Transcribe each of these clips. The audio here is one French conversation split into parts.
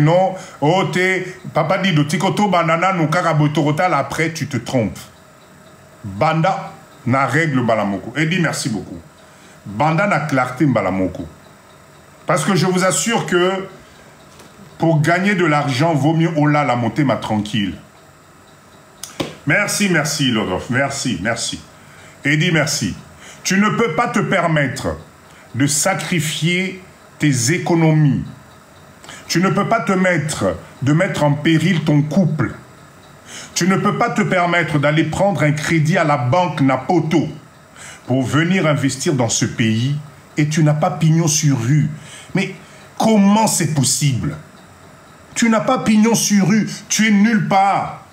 non, oh papa dit de tikoto banana nous karabotorota après tu te trompes. Banda na règle balamoko. Et dit merci beaucoup. Banda na clarté balamoko. Parce que je vous assure que pour gagner de l'argent, vaut mieux Ola la monter ma tranquille. Merci, merci Lodolphe, merci. Et dit merci. Tu ne peux pas te permettre de sacrifier tes économies. Tu ne peux pas te mettre en péril ton couple. Tu ne peux pas te permettre d'aller prendre un crédit à la banque Napoto pour venir investir dans ce pays et tu n'as pas pignon sur rue. Mais comment c'est possible? Tu n'as pas pignon sur rue, tu es nulle part.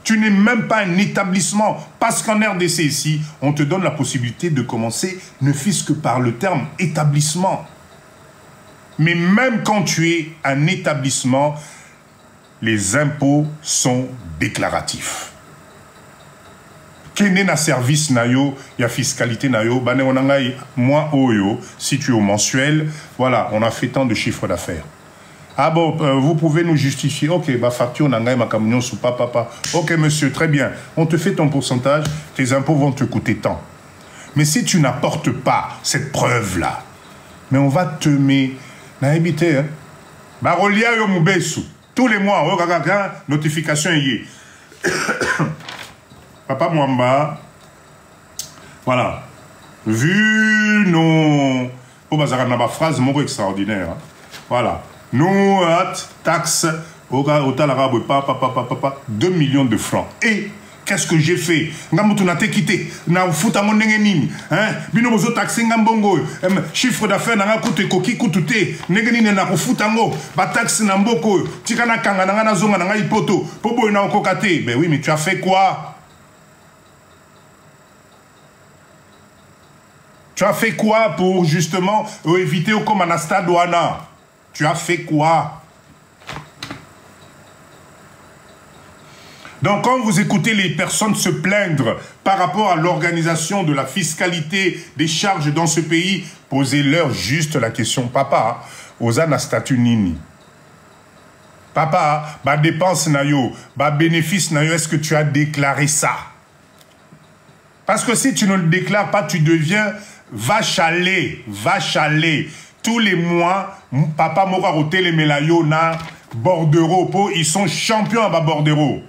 Tu n'es même pas un établissement. Parce qu'en RDC ici, on te donne la possibilité de commencer, ne fût-ce que par le terme établissement. Mais même quand tu es un établissement, les impôts sont déclaratifs. Kene na service na yo, ya fiscalité na yo, bane onangai moi oyo, si tu es au mensuel, voilà, on a fait tant de chiffres d'affaires. Ah bon, vous pouvez nous justifier. Ok, bah facture nangai ma camion sous papa. Ok monsieur, très bien. On te fait ton pourcentage, tes impôts vont te coûter tant. Mais si tu n'apportes pas cette preuve-là, mais on va te mettre na habité, hein. Bah relia yo mubesu. Tous les mois, notification y Papa Mwamba, voilà. Vu nos... Oh, bah, ça a phrase mot extraordinaire. Hein. Voilà. Nous, taxes, 2 millions de francs. Et qu'est-ce que j'ai fait? Quitté. Chiffre d'affaires, ben oui, mais tu as fait quoi? Tu as fait quoi pour justement éviter au comme Anasta Douana? Tu as fait quoi? Donc, quand vous écoutez les personnes se plaindre par rapport à l'organisation de la fiscalité des charges dans ce pays, posez-leur juste la question, papa, osana statut nini? Papa, ba dépense na yo, ba bénéfice na yo, est-ce que tu as déclaré ça? Parce que si tu ne le déclares pas, tu deviens vache à lait, vache à lait. Tous les mois, papa Mora Roté les Melayo na bordereau, ils sont champions à bordereau.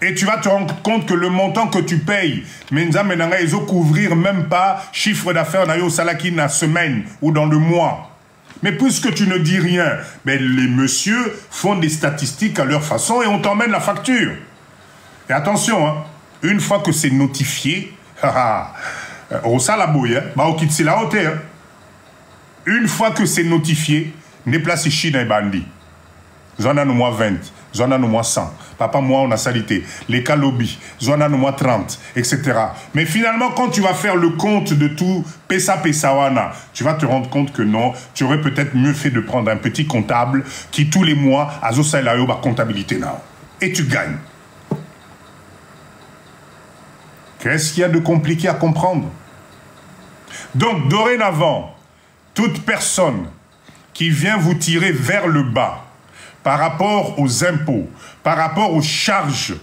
Et tu vas te rendre compte que le montant que tu payes, Menza Menanga, ils ont couvrir même pas chiffre d'affaires na yo salaki na semaine ou dans le mois. Mais puisque tu ne dis rien, ben les messieurs font des statistiques à leur façon et on t'emmène la facture. Et attention, hein, une fois que c'est notifié, au salabouille, au kitsi la hauteur. Une fois que c'est notifié, n'est placé Chine et Bandi. Zona nous moins 20, zona nous moins 100. Papa, moi, on a salité. Les calobi, zona nous moins 30, etc. Mais finalement, quand tu vas faire le compte de tout, Pesa-Pesawana, tu vas te rendre compte que non, tu aurais peut-être mieux fait de prendre un petit comptable qui, tous les mois, a Zosalayo, ba comptabilité now. Et tu gagnes. Qu'est-ce qu'il y a de compliqué à comprendre? Donc, dorénavant, toute personne qui vient vous tirer vers le bas par rapport aux impôts, par rapport aux charges,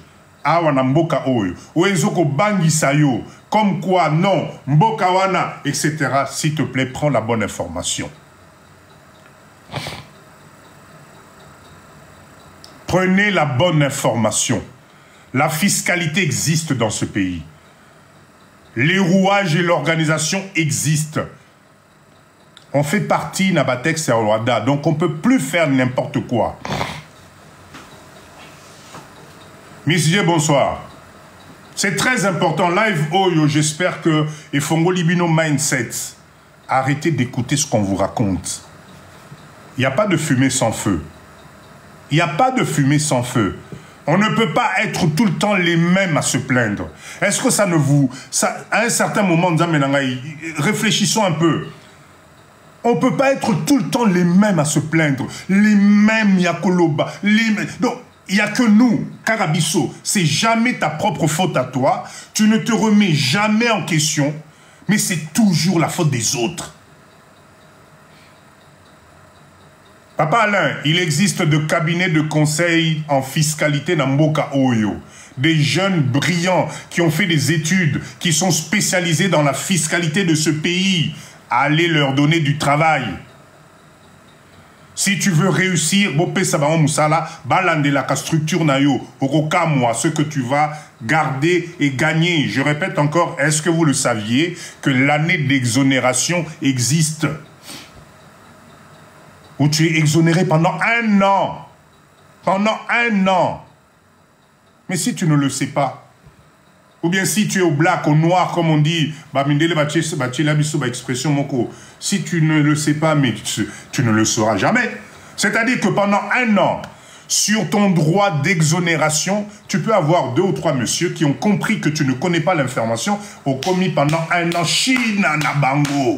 comme quoi, non, Mbokawana, etc., s'il te plaît, prends la bonne information. Prenez la bonne information. La fiscalité existe dans ce pays. Les rouages et l'organisation existent. On fait partie Nabatex et Rwanda, donc on ne peut plus faire n'importe quoi. Monsieur, bonsoir. C'est très important. Live Oyo, j'espère que et Fongo Libino Mindset, arrêtez d'écouter ce qu'on vous raconte. Il n'y a pas de fumée sans feu. Il n'y a pas de fumée sans feu. On ne peut pas être tout le temps les mêmes à se plaindre. Est-ce que ça ne vous... à un certain moment, réfléchissons un peu. On ne peut pas être tout le temps les mêmes à se plaindre. Les mêmes Yakoloba. Donc, il n'y a que nous, Karabiso. C'est jamais ta propre faute à toi. Tu ne te remets jamais en question. Mais c'est toujours la faute des autres. Papa Alain, il existe de cabinets de conseil en fiscalité dans Mboka Oyo. Des jeunes brillants qui ont fait des études, qui sont spécialisés dans la fiscalité de ce pays. Allez leur donner du travail. Si tu veux réussir, la structure nayo, moi, ce que tu vas garder et gagner. Je répète encore, est-ce que vous le saviez que l'année d'exonération existe? Où tu es exonéré pendant 1 an. Pendant 1 an. Mais si tu ne le sais pas, ou bien si tu es au black, au noir, comme on dit, si tu ne le sais pas, mais tu ne le sauras jamais. C'est-à-dire que pendant 1 an, sur ton droit d'exonération, tu peux avoir 2 ou 3 messieurs qui ont compris que tu ne connais pas l'information, ont commis pendant 1 an, China na bango.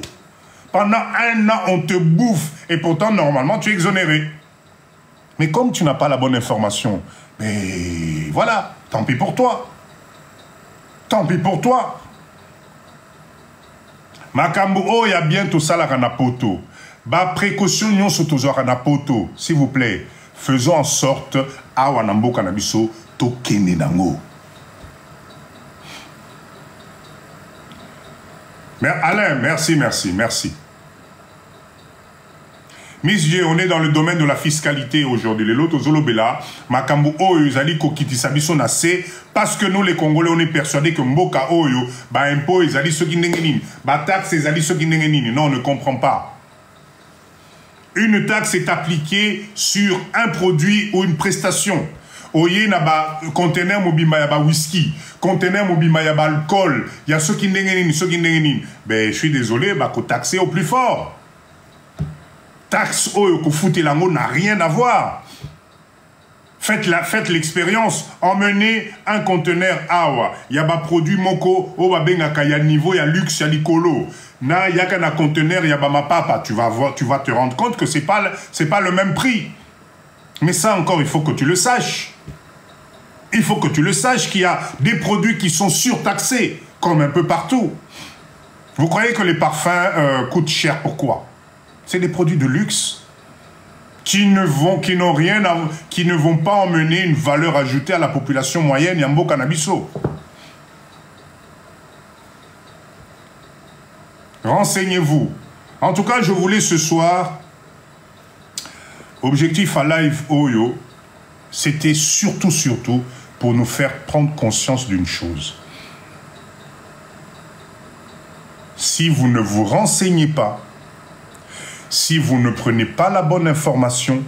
Pendant 1 an, on te bouffe, et pourtant, normalement, tu es exonéré. Mais comme tu n'as pas la bonne information, mais voilà, tant pis pour toi. Tant pis pour toi. Makambo, oh, il y a bientôt ça la ranapoto. Ba précaution, yon sotozo ranapoto. S'il vous plaît, faisons en sorte, à wanambo kanabiso, to kene nango. Mais Alain, merci. Miss J, on est dans le domaine de la fiscalité aujourd'hui. Les lotos zolobela, makambu oyo ezali kokiti sabiso na se, parce que nous les Congolais on est persuadés que mboka oyo ba impôt ezali soki ndenge nini, ba taxe ezali soki ndenge nini. Non, on ne comprend pas. Une taxe est appliquée sur un produit ou une prestation. Oye na ba conteneur mobimba ya ba whisky, conteneur mobimba ya ba alcool, ya soki ndenge nini, soki ndenge nini. Ben je suis désolé, ba ko taxer au plus fort. Taxe oyo ko fouté lango n'a rien à voir. Faites l'expérience. Emmenez un conteneur awa. Yaba produit moko o ba bengaka ya niveau ya luxe ya likolo. Na yaka na conteneur yaba ma papa. Tu vas voir, tu vas te rendre compte que c'est pas le même prix. Mais ça encore, il faut que tu le saches. Il faut que tu le saches qu'il y a des produits qui sont surtaxés, comme un peu partout. Vous croyez que les parfums coûtent cher? Pourquoi? C'est des produits de luxe qui ne vont pas emmener une valeur ajoutée à la population moyenne Yambo Cannabiso. Renseignez-vous. En tout cas, je voulais ce soir, objectif à Live Oyo, c'était surtout pour nous faire prendre conscience d'une chose. Si vous ne vous renseignez pas, si vous ne prenez pas la bonne information,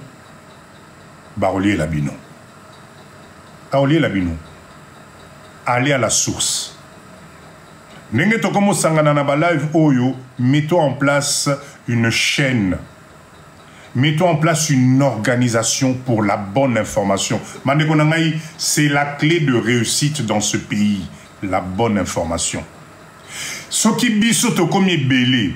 Barolier Labino. Barolier Labino. Allez à la source. Nengeto komo sangana na ba live oyo, mettons en place une chaîne. Mettons en place une organisation pour la bonne information. Mandeko nangai, c'est la clé de réussite dans ce pays, la bonne information. Soki biso to komi belé.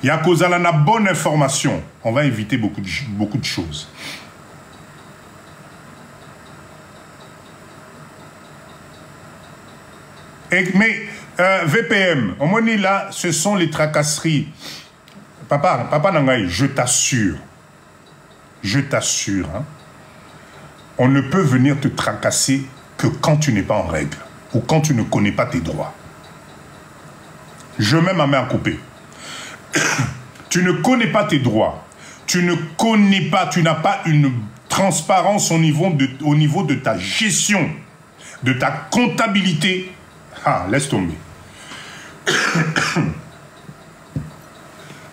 Il y a cause à la bonne information. On va éviter beaucoup de choses. Mais VPM, au moins là, ce sont les tracasseries. Papa Nangaï, je t'assure, hein, on ne peut venir te tracasser que quand tu n'es pas en règle ou quand tu ne connais pas tes droits. Je mets ma main à couper. Tu ne connais pas tes droits, tu n'as pas une transparence au niveau de ta gestion, de ta comptabilité. Ah, laisse tomber.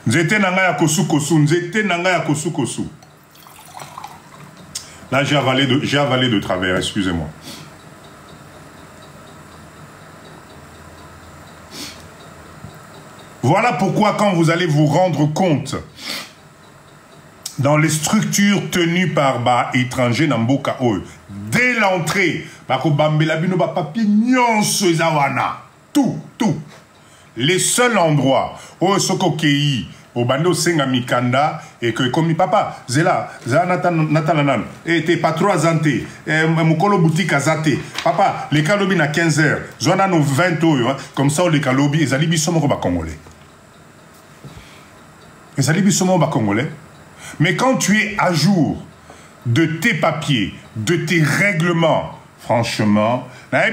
Nzete nanga ya kosu kosu, nzete nanga ya kosu kosu. Là, j'ai avalé de travers, excusez-moi. Voilà pourquoi quand vous allez vous rendre compte dans les structures tenues par étrangers Namboka Oyo, dès l'entrée, tout. Les seuls endroits où Sokokei, au bando Senga Mikanda, et que comme papa, Zela Natananan, et t'es pas 3 anté, Mukolo boutique à Zate, papa, les Kalobi na 15h, Zona no 20 euros, comme ça, les Kalobi, les Alibi Somo Congolais. Les Alibi Somo Congolais. Mais quand tu es à jour de tes papiers, de tes règlements, franchement, enfin,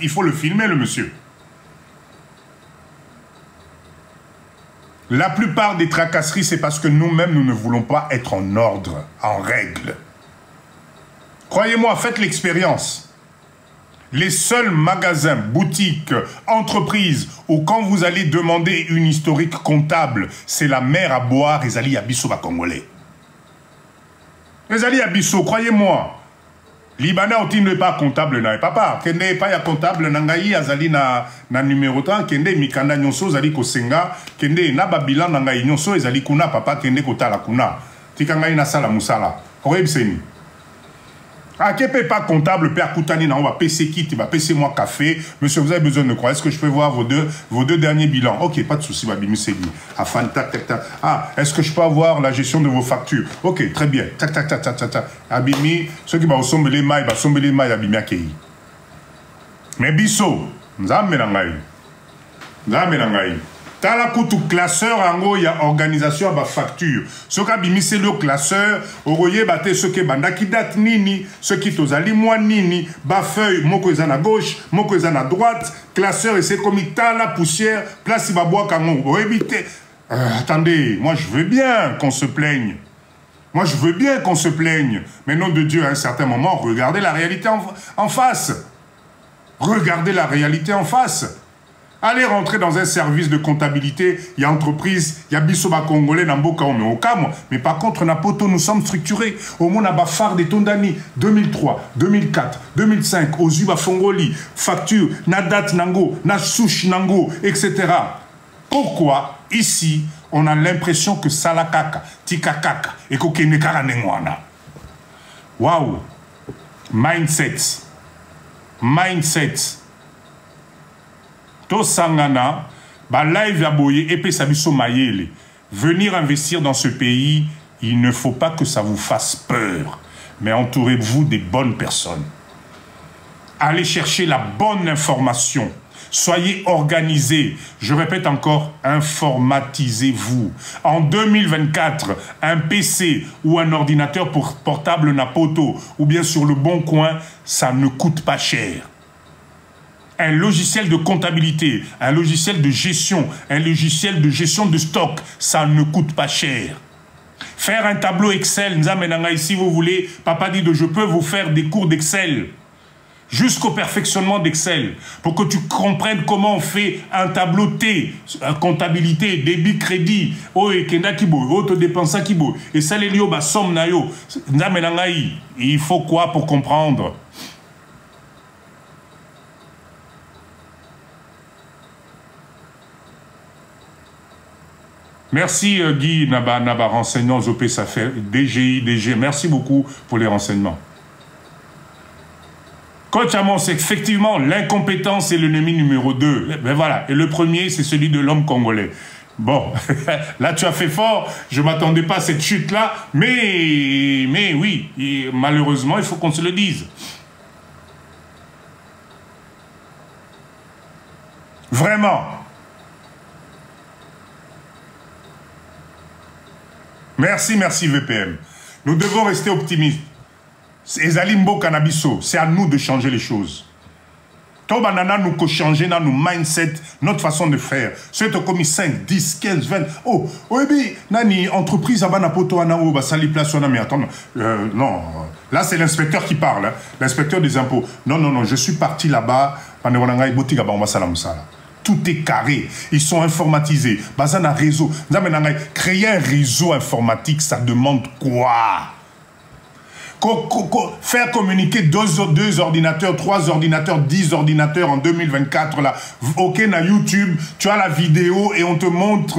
il faut le filmer, le monsieur. La plupart des tracasseries, c'est parce que nous-mêmes, nous ne voulons pas être en ordre, en règle. Croyez-moi, faites l'expérience. Les seuls magasins, boutiques, entreprises où quand vous allez demander une historique comptable, c'est la mer à boire, les alliés abisso va congolais. Les alliés abisso, croyez-moi. Libanais n'est pas comptable, n'a papa. Kende pas ya comptable, nangayi azali na numéro 30, kende mikanda nyonso zali kosenga, kende na babilan nangayi nyonso ezali kuna papa kende kotala kuna. Tikangayi na sala musala. Orebseni. Ah, qui n'est pas comptable, Père Koutani, on va PC kit, il va PC moi café. Monsieur, vous avez besoin de quoi? Est-ce que je peux voir vos deux derniers bilans? Ok, pas de souci, Babi Moussegui. Afin, tac, tac, tac. Ah, est-ce que je peux avoir la gestion de vos factures? Ok, très bien. Tac, tac, tac, tac, tac, tac. Abimi, ceux qui vont somber les mailles, Abimi Akei. Mais Bisso, Nzambe Nangaï. Tala kutu classeur ango ya organisation ba facture. Ce qui bimise le classeur, oroye bate ce qui bandaki date nini, ce qui tozali moi nini, ba feuille moko ezana à gauche, moko ezana à droite, classeur et c'est comme tala poussière, place ba bois kango. Éviter. Attendez, moi je veux bien qu'on se plaigne. Moi je veux bien qu'on se plaigne, mais nom de Dieu à un certain moment, regardez la réalité en face. Regardez la réalité en face. Allez rentrer dans un service de comptabilité, il y a entreprise, il y a Bissoba Congolais, Namboka, mais par contre, Napoto, nous sommes structurés. Au monde, on a phare des Tondani, 2003, 2004, 2005, aux Uba Fongoli, facture, Nadat Nango, Nasouch Nango, etc. Pourquoi, ici, on a l'impression que Salakaka, Tikakaka, et Kokenekara Nengwana. Waouh! Mindset. To sangana, ba live ya boye épée sabiso mayele. Venir investir dans ce pays, il ne faut pas que ça vous fasse peur, mais entourez-vous des bonnes personnes. Allez chercher la bonne information. Soyez organisés. Je répète encore, informatisez-vous. En 2024, un PC ou un ordinateur portable Napoto ou bien sur le bon coin, ça ne coûte pas cher. Un logiciel de comptabilité, un logiciel de gestion, un logiciel de gestion de stock, ça ne coûte pas cher. Faire un tableau Excel, si vous voulez, papa dit je peux vous faire des cours d'Excel, jusqu'au perfectionnement d'Excel, pour que tu comprennes comment on fait un tableau T, comptabilité, débit, crédit, auto-dépensa kibo, et ça les lios, somme nayo, il faut quoi pour comprendre? Merci Guy Naba renseignements OP, ça fait DGI, DG. Merci beaucoup pour les renseignements. Coach Amos, effectivement, l'incompétence est l'ennemi numéro 2. Ben voilà. Et le premier, c'est celui de l'homme congolais. Bon, là tu as fait fort. Je ne m'attendais pas à cette chute-là. Mais oui, et malheureusement, il faut qu'on se le dise. Vraiment. Merci VPM. Nous devons rester optimistes. Ezalimbo Cannabiso, c'est à nous de changer les choses. Tobanana nous changer dans nos mindset, notre façon de faire. C'est comme 5, 10, 15, 20. Oh, oui, nani, entreprise à Banapoto, Anao, Basali, place, mais attends, non. Là, c'est l'inspecteur qui parle, hein, l'inspecteur des impôts. Non, je suis parti là-bas, tout est carré, ils sont informatisés. Bazana réseau. Créer un réseau informatique, ça demande quoi? Faire communiquer deux ordinateurs, 3 ordinateurs, 10 ordinateurs en 2024, là. Ok, na YouTube, tu as la vidéo et on te montre,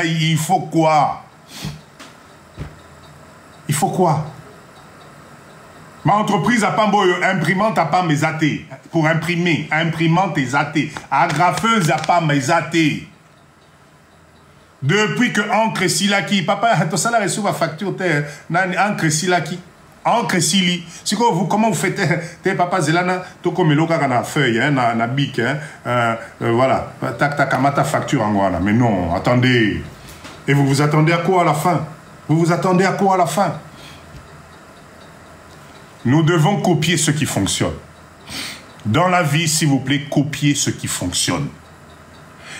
il faut quoi? Il faut quoi? Ma entreprise a pas imprimante a pas mes AT. Pour imprimer, imprimante et AT. Agrafeuse a pas mes AT. Depuis que Encre Silaki, papa, tout ça là reçoit ma facture, Encre Silaki. Encre Sili. Comment vous faites, papa Zelana, to comme le cas na feuille, na bic, voilà. Tac, amata facture en guana. Mais non, attendez. Et vous vous attendez à quoi à la fin? Vous vous attendez à quoi à la fin? Nous devons copier ce qui fonctionne. Dans la vie, s'il vous plaît, copiez ce qui fonctionne.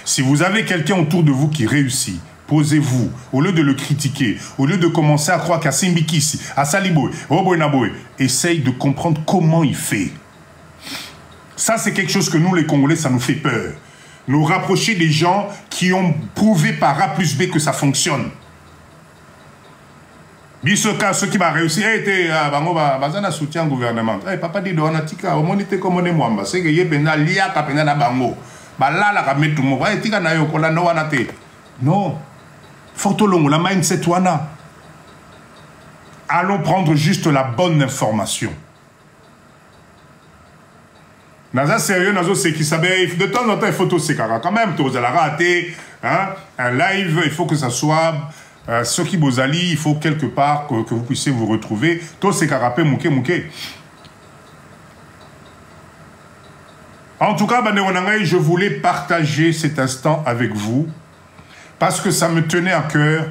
Si vous avez quelqu'un autour de vous qui réussit, posez-vous, au lieu de le critiquer, au lieu de commencer à croire qu'à Simbikisi, à Saliboy, Oboinaboy, essaye de comprendre comment il fait. Ça, c'est quelque chose que nous, les Congolais, ça nous fait peur. Nous rapprocher des gens qui ont prouvé par A plus B que ça fonctionne. Bisoka, ceux qui vont réussir, ils soutien au gouvernement. Papa dit, on a tika, on monite comme on est moi. C'est que yebena lia kapena na bango. Là, la ramène tout le monde. Tika na yo kola no wanate. Non. Forto longo, la mindset wana. Allons prendre juste la bonne information. Naza sérieux, nazo c'est qui savait. De temps en temps, il faut tout sécara. Quand même, vous allez rater un live, il faut que ça soit. Ce qui vous allie, il faut quelque part que vous puissiez vous retrouver. Tout c'est carapé mouké mouké. En tout cas, je voulais partager cet instant avec vous parce que ça me tenait à cœur,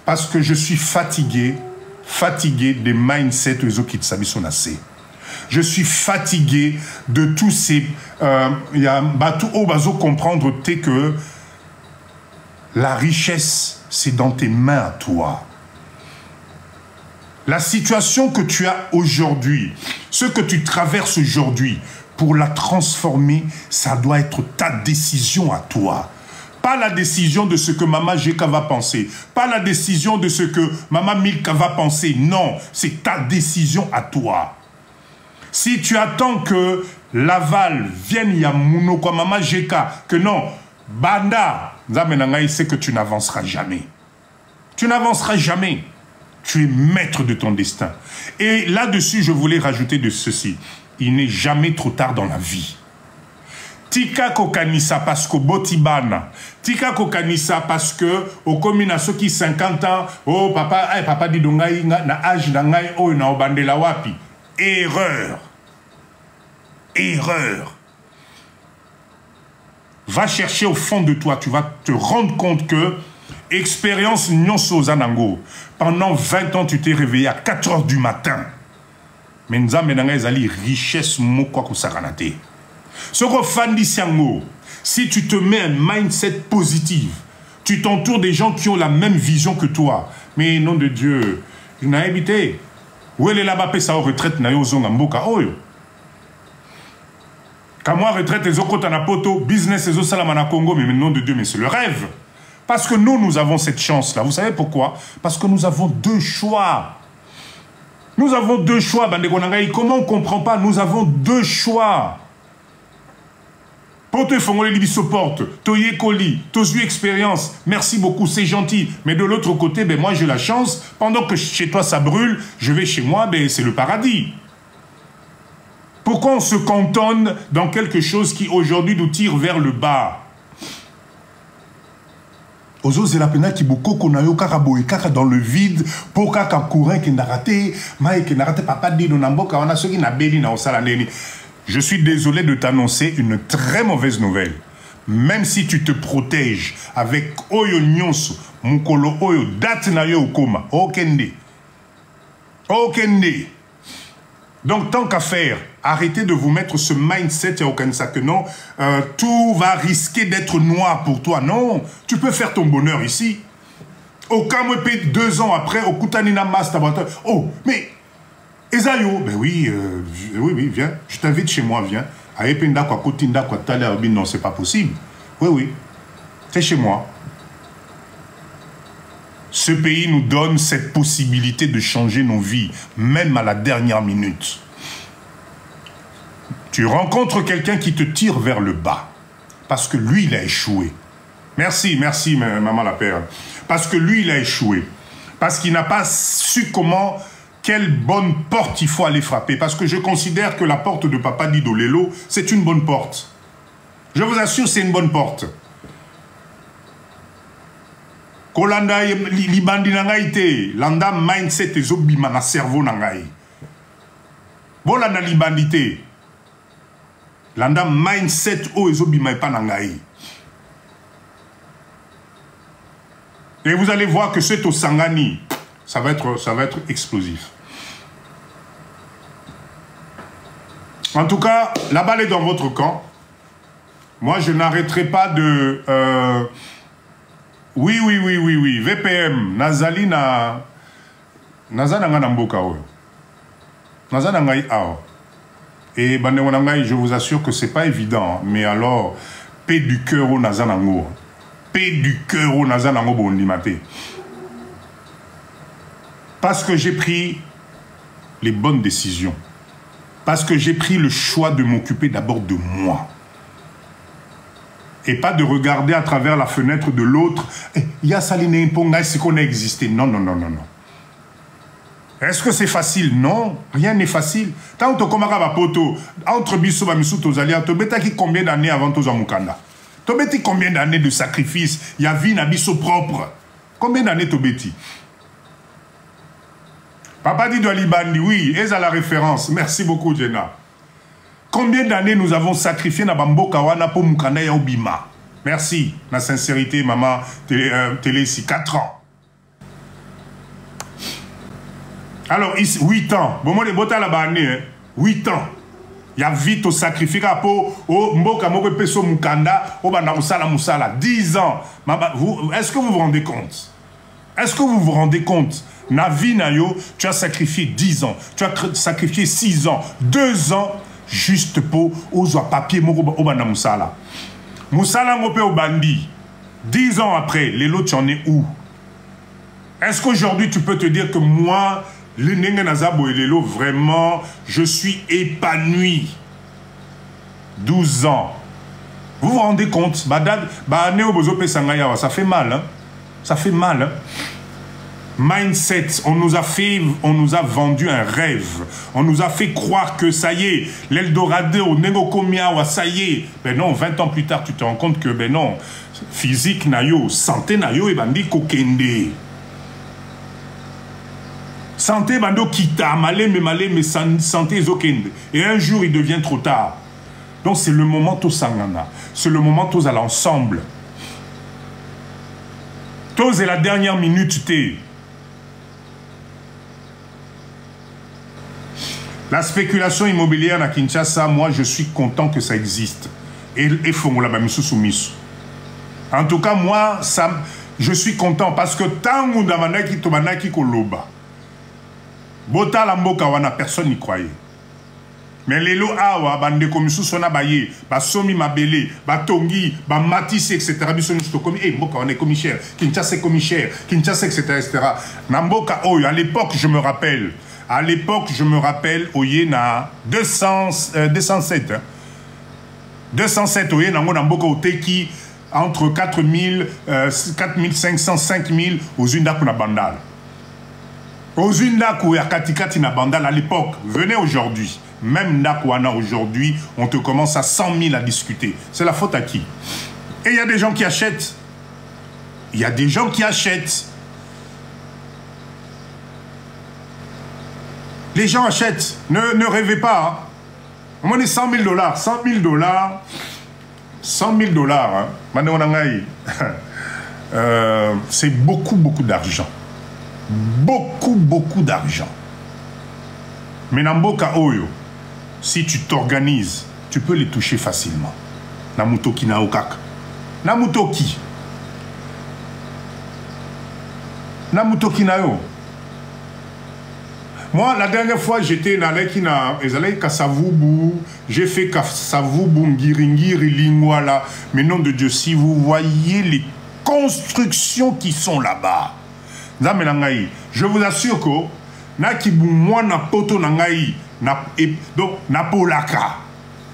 parce que je suis fatigué des mindsets de qui sont assez. Je suis fatigué de tous ces comprendre que la richesse, c'est dans tes mains à toi. La situation que tu as aujourd'hui, ce que tu traverses aujourd'hui, pour la transformer, ça doit être ta décision à toi. Pas la décision de ce que Maman Jeka va penser. Pas la décision de ce que Maman Milka va penser. Non, c'est ta décision à toi. Si tu attends que Laval vienne Yamouno quoi Maman Jeka, que non, Banda, c'est que tu n'avanceras jamais. Tu n'avanceras jamais. Tu es maître de ton destin. Et là-dessus, je voulais rajouter de ceci. Il n'est jamais trop tard dans la vie. Tika kokanisa parce que botibana. Tika kokanisa parce que au commune ceux qui 50 ans, oh papa dit dongai na âge dangai oh na obandela wapi. Erreur. Erreur. Va chercher au fond de toi, tu vas te rendre compte que expérience nyonso zanango. Pendant 20 ans, tu t'es réveillé à 4 heures du matin. Mais nous avons une richesse moko kusakanate. Si tu te mets un mindset positif, tu t'entoures des gens qui ont la même vision que toi. Mais nom de Dieu, il n'a habité. Où est là-bas, sa retraite, na yo zonga mboka oyo. Quand moi retraite, les autres na poto, business, les autres salamana Congo, mais nom de Dieu, mais c'est le rêve. Parce que nous avons cette chance-là. Vous savez pourquoi? Parce que nous avons deux choix. Nous avons deux choix, Bandegonangaï. Comment on ne comprend pas? Nous avons deux choix. Pour te faire les porte, Toye Koli, Tosu expérience, merci beaucoup, c'est gentil. Mais de l'autre côté, ben moi j'ai la chance, pendant que chez toi ça brûle, je vais chez moi, ben c'est le paradis. Pourquoi on se cantonne dans quelque chose qui aujourd'hui nous tire vers le bas? Ozo c'est la peine qui beaucoup qu'on a eu kaka dans le vide pour kaka courant qui n'a raté papa dit dans namboka on a ceux qui n'a béni na osala neni. Je suis désolé de t'annoncer une très mauvaise nouvelle. Même si tu te protèges avec oyo nyonso mukolo oyo date na yo okoma okende. Okende. Donc, tant qu'à faire, arrêtez de vous mettre ce mindset que non, tout va risquer d'être noir pour toi. Non, tu peux faire ton bonheur ici. Au Kamwepe, 2 ans après, au Kutanina Master. Oh, mais, Esayo, ben oui, oui, viens, je t'invite chez moi, viens. Aependa kwa Kutinda kwa Tale Arbi, non, c'est pas possible. Oui, c'est chez moi. Ce pays nous donne cette possibilité de changer nos vies, même à la dernière minute. Tu rencontres quelqu'un qui te tire vers le bas, parce que lui, il a échoué. Merci, maman la père. Parce que lui, il a échoué. Parce qu'il n'a pas su quelle bonne porte il faut aller frapper. Parce que je considère que la porte de Papa Didolelo, c'est une bonne porte. Je vous assure, c'est une bonne porte. Kolanda libandi nangai te, landa mindset ezobima na cerveau nangai. Bolanda libandi te, landa mindset o ezobima epa nangai. Et vous allez voir que c'est au Sangani. Ça va être explosif. En tout cas, la balle est dans votre camp. Moi, je n'arrêterai pas de... Oui. VPM, Nazali na... Nazana nga namboka oyo. Nazana ngai ao. Et je vous assure que c'est pas évident. Mais alors, paix du cœur au Nazanango. Paix du cœur au Nazanango bondimate. Parce que j'ai pris les bonnes décisions. Parce que j'ai pris le choix de m'occuper d'abord de moi. Et pas de regarder à travers la fenêtre de l'autre. Il y a Saline Imponga, c'est qu'on a existé. Non. Est-ce que c'est facile? Non, rien n'est facile. Tant que tu as poto, entre Bissou et Missou Tozalia, tu as combien d'années avant Toza Mukanda? Tu as combien d'années de sacrifice? Il y a vie na Bissou propre. Combien d'années tu as? Papa dit de Alibandi, oui, et à la référence. Merci beaucoup, Jenna. Combien d'années nous avons sacrifié na Bambo Kawana pour Mukanda et Obima? Merci, la sincérité, maman, télé ici, 4 ans. Alors, 8 ans. Bon, moi, les botas là-bas, 8 ans. Il y a vite au sacrifice pour Mboka Moko Peso Mukanda, au Banda Moussala. 10 ans. Est-ce que vous vous rendez compte? Est-ce que vous vous rendez compte? Navi Nayo, tu as sacrifié 10 ans. Tu as sacrifié 6 ans. 2 ans, juste pour Ozoa papier Moko au Banda Moussala. Moussala Mopé au Bandi. 10 ans après, les lots, tu en es où? Est-ce qu'aujourd'hui, tu peux te dire que moi, vraiment, je suis épanoui. 12 ans. Vous vous rendez compte? Ça fait mal. Hein? Ça fait mal. Hein? Mindset, on nous a vendu un rêve. On nous a fait croire que ça y est, l'Eldorado, Negokomiawa, ça y est. Ben non, 20 ans plus tard, tu te rends compte que, ben non, physique, nayo, santé, nayo, et bandi kokende. Santé bando kita, malé mais santé zokende. Et un jour il devient trop tard. Donc c'est le moment tous sangana. C'est le moment tous à l'ensemble. Tous est la dernière minute t'es. La spéculation immobilière à Kinshasa, moi je suis content que ça existe. Et fongola ba misu soumisu. En tout cas moi je suis content parce que tant que ndamanaki tobanaki koloba. Bota Lamboka wana personne n'y croyait. Mais les lots awa bande comme sona baye, ba somi mabele, ba tongi, ba matisse etc. Bisoni stokomi mboka wana commissaire, Kinshasa commissaire, Kinshasa etc. Namboka oyo à l'époque je me rappelle. À l'époque je me rappelle oye na 207 hein. 207 oye nango namboka oteki entre 4000 4500 5000 aux une date na bandal. Aux une Ndakou et à Katikati na bandal à l'époque, venez aujourd'hui. Même Ndakouana aujourd'hui, on te commence à 100 000 à discuter. C'est la faute à qui? Et il y a des gens qui achètent. Il y a des gens qui achètent. Les gens achètent. Ne rêvez pas. Hein. On est 100 000 $. 100 000 $. 100 000 $. Hein. C'est beaucoup d'argent. Beaucoup d'argent. Mais Namboka Oyo, si tu t'organises, tu peux les toucher facilement. Namutoki Naokak. Namutoki. Namutoki Nao. Moi, la dernière fois, j'étais dans les Kassavoubou, j'ai fait Kassavoubou, Ngiringiri, Lingwala. Mais nom de Dieu, si vous voyez les constructions qui sont là-bas, je vous assure que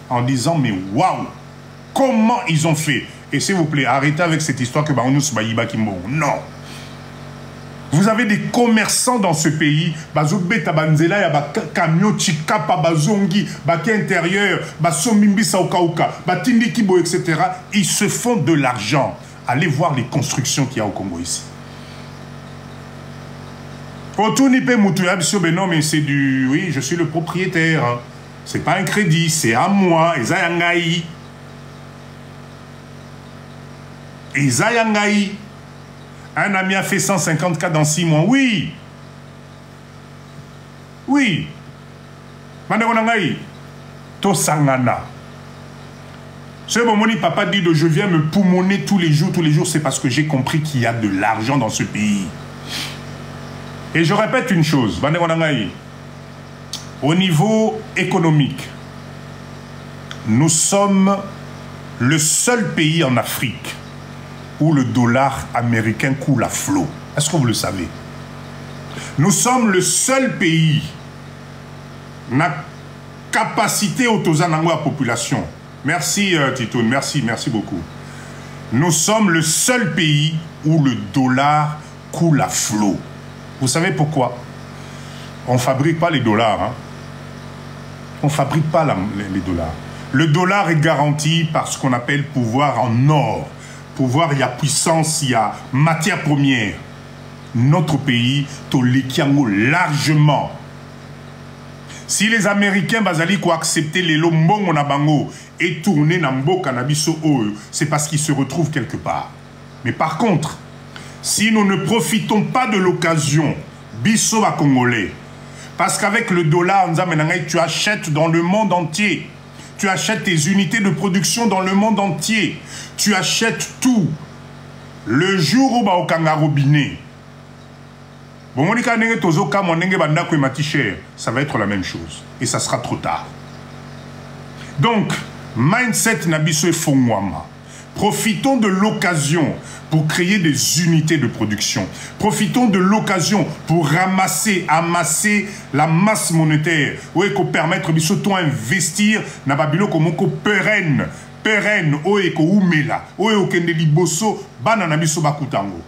en disant mais waouh, comment ils ont fait? Et s'il vous plaît, arrêtez avec cette histoire que non. Vous avez des commerçants dans ce pays, etc. Ils se font de l'argent. Allez voir les constructions qu'il y a au Congo ici. Non, mais c'est du... Oui, je suis le propriétaire. Hein. C'est pas un crédit, c'est à moi. Ezayangai. Un ami a fait 150K dans 6 mois. Oui. Oui. Mandekonangaï. To sangana. Ce moment papa dit de je viens me poumonner tous les jours, c'est parce que j'ai compris qu'il y a de l'argent dans ce pays. Et je répète une chose, au niveau économique, nous sommes le seul pays en Afrique où le dollar américain coule à flot. Est-ce que vous le savez? Nous sommes le seul pays na capacité autosanango à population. Merci Titoun, merci beaucoup. Nous sommes le seul pays où le dollar coule à flot. Vous savez pourquoi? On ne fabrique pas les dollars. Hein? On ne fabrique pas les dollars. Le dollar est garanti par ce qu'on appelle pouvoir en or. Pouvoir, il y a puissance, il y a matière première. Notre pays, Tolekiango, largement. Si les Américains bazali ko accepter les lombongo na bango et tourner na mboka na biso oyo, c'est parce qu'ils se retrouvent quelque part. Mais par contre, si nous ne profitons pas de l'occasion, biso ba congolais, parce qu'avec le dollar, tu achètes dans le monde entier. Tu achètes tes unités de production dans le monde entier. Tu achètes tout. Le jour où ba okanga robinet, ça va être la même chose. Et ça sera trop tard. Donc, mindset nabiso et fongwama. Profitons de l'occasion pour créer des unités de production. Profitons de l'occasion pour amasser la masse monétaire. Oui, pour permettre biso investir na babilo comme pérenne, oye ko umela, oye o kende liboso bana na biso bakutango.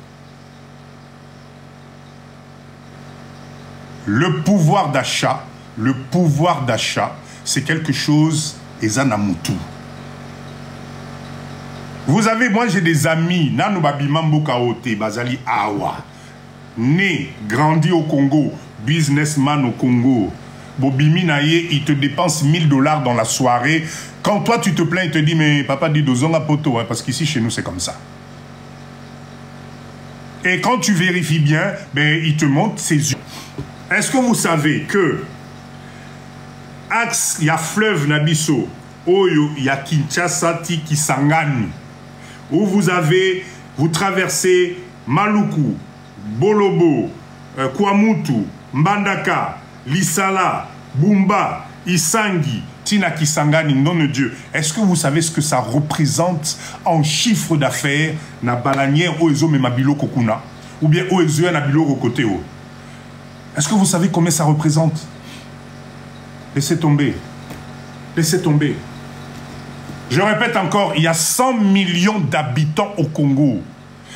Le pouvoir d'achat, c'est quelque chose ezanamutu. Vous avez, moi j'ai des amis, Nanu Babimambo Kaote, Bazali Awa, né, grandi au Congo, businessman au Congo. Bobimi Naye, il te dépense $1000 dans la soirée. Quand toi tu te plains, il te dit, mais papa dit dozonga poto, hein, parce qu'ici chez nous c'est comme ça. Et quand tu vérifies bien, ben, il te montre ses yeux. Est-ce que vous savez que axe, il y a fleuve Nabiso, Oyo, il y a Kinshasa, Kisangani, où vous traversez Maluku, Bolobo, Kwamutu, Mbandaka, Lisala, Bumba, Isangi, Tina Kisangani, nom de Dieu. Est-ce que vous savez ce que ça représente en chiffre d'affaires na balanière Oezo Memabilo Kokuna ou bien Oezo Nabilo Kokoteo? Est-ce que vous savez combien ça représente? Laissez tomber. Laissez tomber. Je répète encore, il y a 100 millions d'habitants au Congo.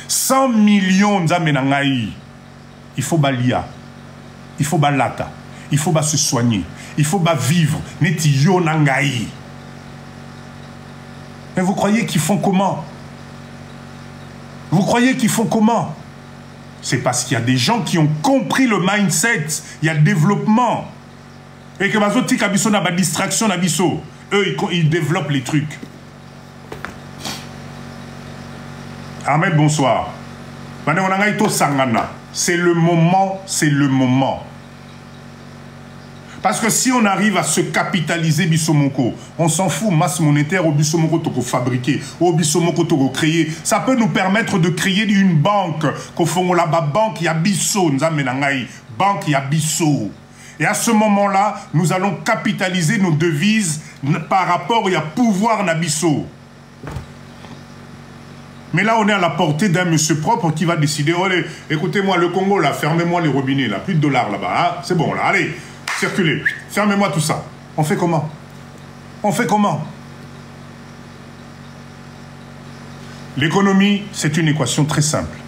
100 millions d'amenangaï. Il faut balia. Il faut balata. Il faut se soigner. Il faut vivre. Netiyo nangaï. Mais vous croyez qu'ils font comment? Vous croyez qu'ils font comment? C'est parce qu'il y a des gens qui ont compris le mindset. Il y a le développement. Et que bazo tika biso na ba distraction na biso. Eux, ils développent les trucs. Ahmed, bonsoir. C'est le moment, c'est le moment. Parce que si on arrive à se capitaliser Bissomoko, on s'en fout, masse monétaire au Bissomoko toko fabriquer, au Bissomoko toko créer, ça peut nous permettre de créer une banque, qu'au fond là-bas, banque, il y a Bisso, banque, il y a Bisso. Et à ce moment-là, nous allons capitaliser nos devises par rapport au pouvoir Nabisso. Mais là, on est à la portée d'un monsieur propre qui va décider, oh, écoutez-moi, le Congo, là, fermez-moi les robinets, là, plus de dollars là-bas, hein, c'est bon, là, allez, circulez, fermez-moi tout ça. On fait comment? On fait comment? L'économie, c'est une équation très simple.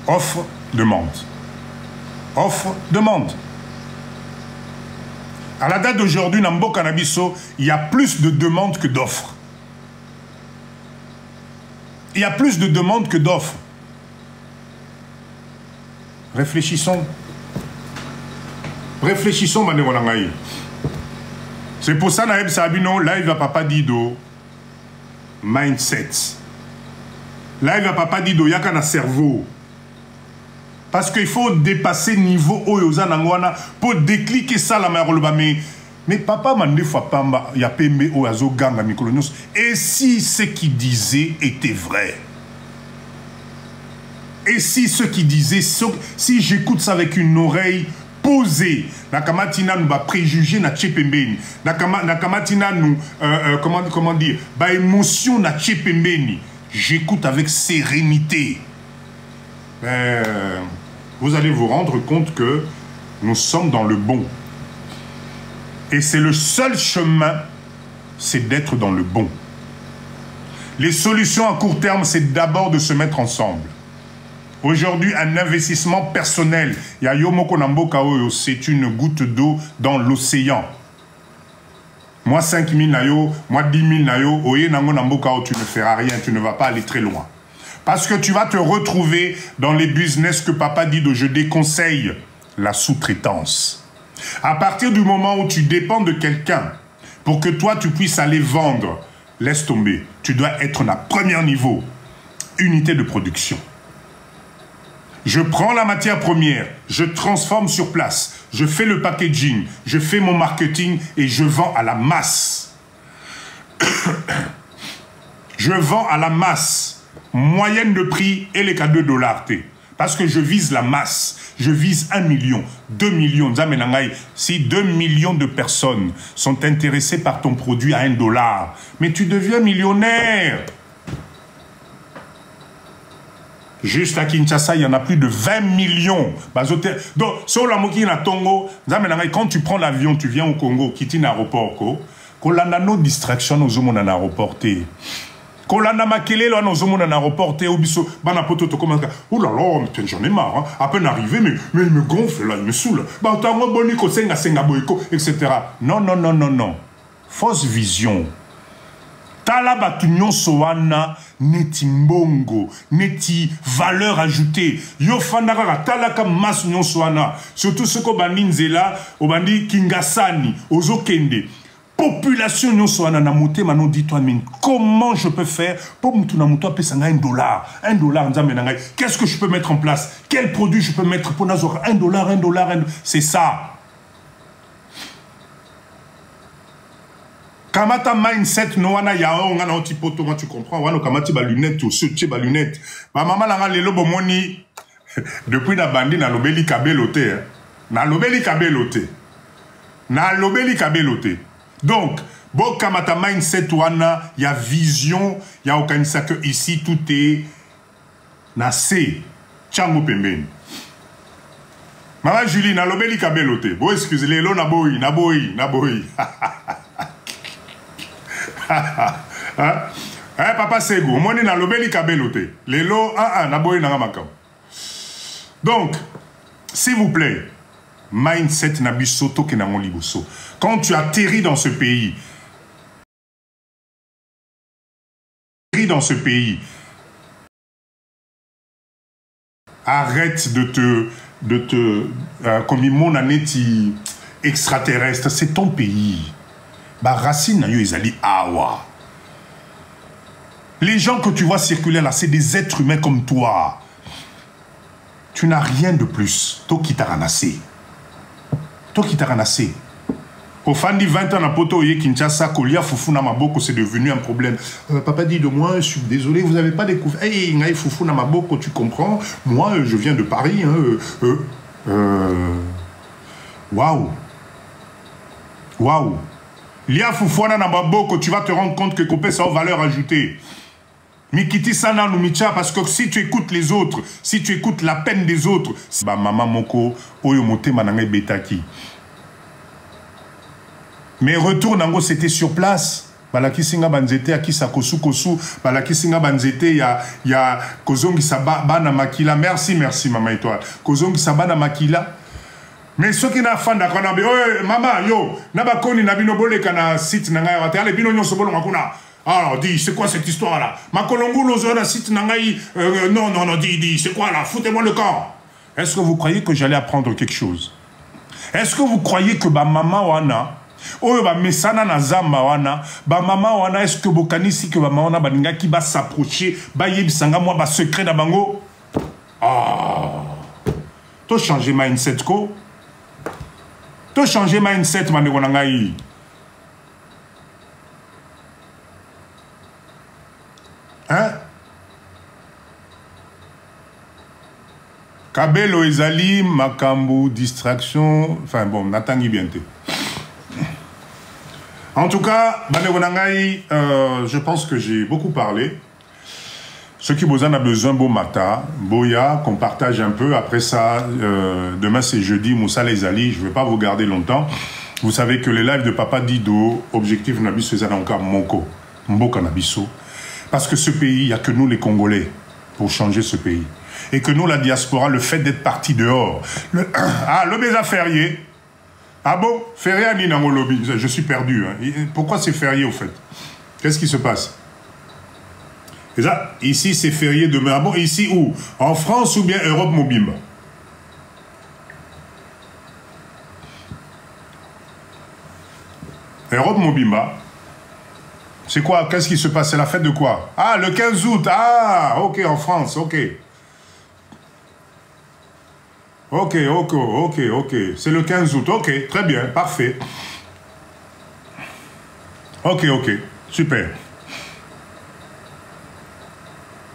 Offre, demande. Offre, demande. À la date d'aujourd'hui, dans Mboka Nabiso, il y a plus de demandes que d'offres. Il y a plus de demandes que d'offres. Réfléchissons. Réfléchissons, Manéwanangaï. C'est pour ça, Naïb Sabino, là, il va papa Dido, mindset. Là, il va papa dire qu'il y a un cerveau. Parce qu'il faut dépasser le niveau Oyozanangwana pour décliquer ça la mère. Mais papa m'a dit il y a PMB Oyazo Ganga Mikolonios. Et si ce qu'il disait était vrai? Et si ce qu'il disait, si j'écoute ça avec une oreille posée, Nakamatina nous va préjuger na tchepembeni. Nakamatina nous, comment dire, ba émotion na tchepembeni. J'écoute avec sérénité. Vous allez vous rendre compte que nous sommes dans le bon. Et c'est le seul chemin, c'est d'être dans le bon. Les solutions à court terme, c'est d'abord de se mettre ensemble. Aujourd'hui, un investissement personnel, c'est une goutte d'eau dans l'océan. Moi, 5 000 nayo, moi, 10 000 nayo, tu ne feras rien, tu ne vas pas aller très loin. Parce que tu vas te retrouver dans les business que papa dit de je déconseille, la sous-traitance. À partir du moment où tu dépends de quelqu'un pour que toi, tu puisses aller vendre, laisse tomber. Tu dois être à premier niveau, unité de production. Je prends la matière première, je transforme sur place, je fais le packaging, je fais mon marketing et je vends à la masse. Je vends à la masse. Moyenne de prix et les cas $2. Parce que je vise la masse. Je vise 1 million, 2 millions. Si 2 millions de personnes sont intéressées par ton produit à $1, mais tu deviens millionnaire. Juste à Kinshasa, il y en a plus de 20 millions. Donc, sur la moquille na Tongo, quand tu prends l'avion, tu viens au Congo, quitte l'aéroport, qu'on a nos distractions aux hommes en aéroport. Qu'on a maquillé là nos hommes en aéroport, au biso, banapoto to comment oh là là, j'en ai marre, hein. À peine arrivé, mais il me gonfle là, il me saoule. Bah t'as moi boniko senga senga boyko, etc. Non non non non non, fausse vision. Tala batunyon soana neti mbongo, neti valeur ajoutée. Yo fandaka tala ka mas nyon soana. Surtout ce ko bandi nzela, obandi kingasani, ozokende. Population nyon soana na moté manon dis-toi mais comment je peux faire pour me tourner moto payer $1. $1 nzambe nangai. Qu'est-ce que je peux mettre en place? Quel produit je peux mettre pour nazo $1, c'est ça. Kamata mindset no wana ya onga na otipoto moi tu comprends wana kamati ba lunette to ce ba lunette ba mama la lelo bomoni depuis na bandi na lobeli kabelote na lobeli kabelote na lobeli kabelote donc bon kamata mindset wana ya vision ya okanisa que ici tout est na C chango pembeni mama Julie na lobeli kabelote bon excusez lelo na boyi papa Sego, moi na lobeli kabelote. Lelo na boy na makam. Donc, s'il vous plaît, mindset na bisoto ke na mon liboso. Quand tu atterris dans ce pays, arrête de te comme mon aneti extraterrestre, c'est ton pays. Bah, racine na yo ezali awa. Les gens que tu vois circuler là, c'est des êtres humains comme toi. Tu n'as rien de plus. Toi qui t'as ramassé. Au fan de 20 ans na poto oye Kinshasa, Kolia Foufou na Maboko, c'est devenu un problème. Papa dit de moi, je suis désolé, vous n'avez pas découvert. Hey, Ngaï Foufou na Maboko, tu comprends? Moi, je viens de Paris. Waouh. Waouh. Lia Foufouana na Maboko, tu vas te rendre compte que Kopé ça a valeur ajoutée. Mikiti sana no micha, parce que si tu écoutes les autres, si tu écoutes la peine des autres, bah maman moko oyo mote mananga betaki. Mais retour nango c'était sur place. Balaki singa banzete akisa kosu balaki singa banzete ya kozongi sabana makila. Merci maman étoile. Kozongi sabana makila. Mais ceux qui n'ont pas d'accord, maman, yo, nabakoni nabinobole kana site nanga ya tale bino nyonso bolo makuna. Alors dis, c'est quoi cette histoire là? Makolongo lozona site nangai non, dis, c'est quoi là? Foutez-moi le camp. Est-ce que vous croyez que j'allais apprendre quelque chose? Est-ce que vous croyez que ma maman wana Oyo ba mesana na zamba wana, ba mama wana est-ce que bokanisi que ba mama wana baninga ki ba s'approcher, ba yebisanga moi ba secret na bango. Ah. To changer mindset ko. To changer mindset maneko na ngai. Hein? Kabelo ezali makambu distraction, enfin bon, natangi bientôt. En tout cas, je pense que j'ai beaucoup parlé. Ceux qui en ont besoin, bon matin, Boya, qu'on partage un peu. Après ça, demain c'est jeudi, Moussa les Ali, je ne vais pas vous garder longtemps. Vous savez que les lives de Papa Dido, objectif Nabiso, c'est encore Moko, Mboka Nabiso. Parce que ce pays, il n'y a que nous les Congolais pour changer ce pays. Et que nous, la diaspora, le fait d'être parti dehors. Le baiser férié. Ah bon? Férié à Ninango Lobby. Je suis perdu. Hein. Pourquoi c'est férié au fait? Qu'est-ce qui se passe? Et ça, ici c'est férié demain. Ah bon? Ici où? En France ou bien Europe Mobimba? Europe Mobimba. C'est quoi? Qu'est-ce qui se passe? C'est la fête de quoi? Ah, le 15 août. Ah, ok, en France, ok. Ok. C'est le 15 août. Ok, très bien, parfait. Ok, super.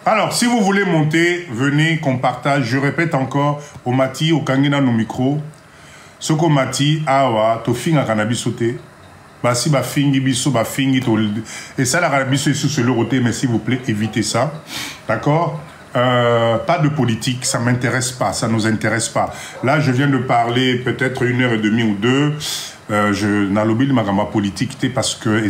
Alors, si vous voulez monter, venez, qu'on partage. Je répète encore, au Mati, au Kangina, nos micros. Ce qu'on Mati, awa, to finga cannabis sauté. Basi ba fingi biso ba fingi to. Et ça, la cannabis est sur le roté, mais s'il vous plaît, évitez ça. D'accord? Pas de politique, ça ne m'intéresse pas, ça ne nous intéresse pas. Là, je viens de parler peut-être 1h30 ou 2. Je n'ai pas de politique parce que